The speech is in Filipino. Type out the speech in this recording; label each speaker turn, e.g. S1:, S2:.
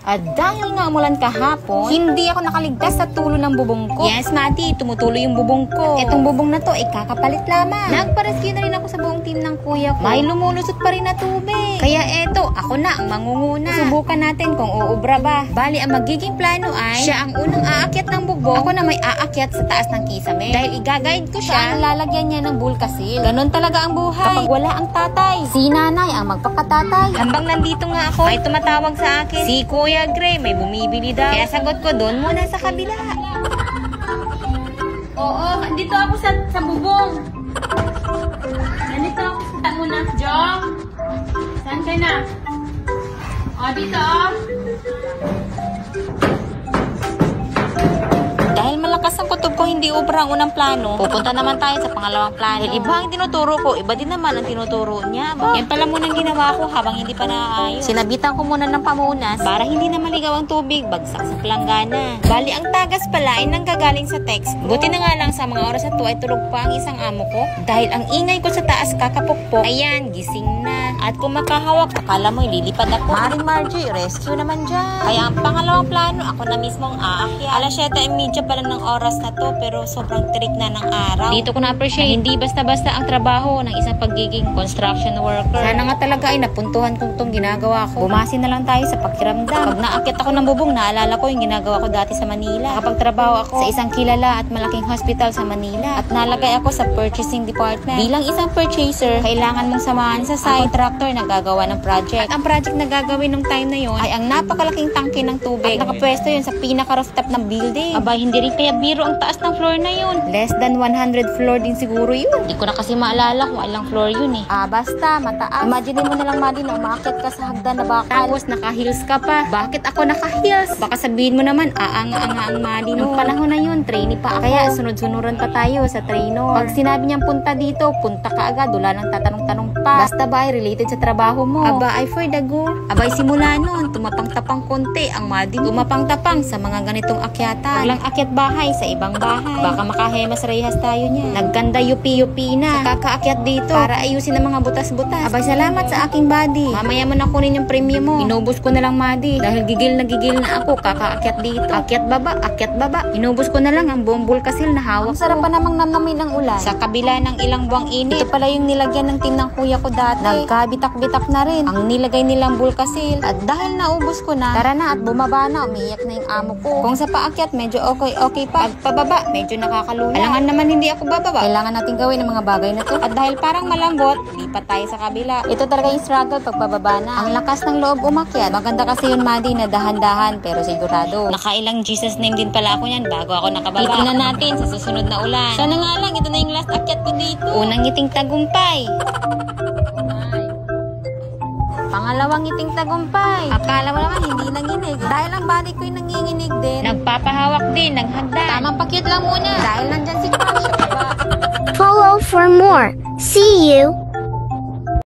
S1: At dahil nga umulan kahapon, hindi ako nakaligtas sa tulo ng bubong ko. Yes, Mati, tumutulo yung bubong ko. Etong bubong na to ay kakapalit lamang. Nagpa-rescue na rin ako sa buong team ng kuya ko. May lumulusot pa rin na tubig. Kaya eto, ako na ang mangunguna. Subukan natin kung uubra ba. Bali, ang magiging plano ay siya ang unang aakyat ng bubong. Ako na may aakyat sa taas ng kisame. Dahil i-guide ko siya, lalagyan niya ng bulkasil. Ganon talaga ang buhay. Kapag wala ang tatay, si nanay ang magpakatatay. Hambang nandito nga ako, may tumatawag sa akin. Si Kuya Gray, may bumibili daw. Kaya sagot ko doon muna sa kabila.
S2: Oo, dito ako sa bubong. Nandito ako sa muna. Jong, saan ka na? O, dito o.
S1: Dahil malakas ang kutob ko, hindi ubra ang unang plano. Pupunta naman tayo sa pangalawang plano. Dahil iba ang tinuturo ko, iba din naman ang tinuturo niya. Yan pala munang ginawa ko habang hindi pa naayos. Sinabitan ko muna ng pamunas para hindi na maligaw ang tubig, bagsak sa planggana. Bali, ang tagas pala ay nanggagaling sa text. Buti na nga lang sa mga oras na to ay tulog pa ang isang amo ko. Dahil ang ingay ko sa taas kakapukpok, ayan, gising na. At kung makahawak, akala mo ililipad ako. Maring Margie, rescue naman dyan. Kaya ang pangalawang plano, ako na mismong aakyat. Alas 7:30 pa lang ng oras na to, pero sobrang tirik na ng araw. Dito ko na-appreciate, hindi basta-basta ang trabaho ng isang pagiging construction worker. Sana nga talaga ay napuntuhan kong itong ginagawa ko. Bumasi na lang tayo sa pakiramdam. Pag naakyat ako ng bubong, naalala ko yung ginagawa ko dati sa Manila. Nakapagtrabaho ako sa isang kilala at malaking hospital sa Manila. At nalagay ako sa purchasing department. Bilang isang purchaser, kailangan mong samahan sa site contractor na gagawa ng project. At ang project na gagawin nung time na yon ay ang napakalaking tangke ng tubig. At nakapwesto yun sa pinaka-rooftop ng building. Aba, hindi rin kaya biro ang taas ng floor na yun. Less than 100 floor din siguro yun. Hindi ko na kasi maalala kung ilang floor yun eh. Basta, mataas. Imagine mo na lang, Madi, na umakyat ka sa hagdan na bakal. Tapos naka-heels ka pa. Bakit ako naka-heels? Baka sabihin mo naman, aanga-anga ang Madi. Noong panahon na yun, trainee pa ako. Kaya sunod-sunuran pa tayo sa trainer. Pag sinabi niyang punta dito, punta ka agad. Wala nang tatanong-tanong pa. Basta ba ay related sa trabaho mo? Aba, ay for the go. Abay, simula noon, tumapang-tapang konti ang Madi. Tumapang-tapang sa mga ganitong akyatan. Walang akyat bahay sa ibang bahay. Baka makahemas rehas tayo niya. Nagganda yupi-yupi na. Kakaakyat dito para ayusin ang mga butas-butas. Abay, salamat sa aking body. Mamaya mo na kunin yung premium mo. Inubos ko na lang, Madi. Dahil gigil na ako kakaakyat dito. Akyat baba, akyat baba. Inubos ko na lang ang buong bulkasil na hawak. Ang sarap pa namang namnamin ng ulan. Sa kabila ng ilang buwang init. Ito pala yung nilagyan ng team ng kuya ko dati. Nagkabitak-bitak na rin ang nilagay nilang bulkasil. At dahil naubos ko na, tara na at bumaba na. Umiiyak na yung amo ko. Kung sa paakyat, medyo okay pa. At pababa, medyo nakakalula. Alangan naman hindi ako bababa. Kailangan natin gawin ang mga bagay na to. At dahil parang malambot, lipat tayo sa kabila. Ito talaga yung struggle pag bababa na. Ang lakas ng loob umakyat. Maganda kasi yun, Madi, na dahan-dahan pero sigurado. Nakailang Jesus name din pala ako yan bago ako nakababa. Titignan natin sa susunod na ulan. Sana nga lang, ito na yung last akyat ko dito. Unang ngiting tagumpay. Pangalawang ngiting tagumpay. Akala mo naman hindi nanginig. Dahil ang body ko'y nanginginig din. Nagpapahawak din ng hagdan. Tamang pakyut lang muna. Dahil nandyan si Crush.
S3: Follow for more. See you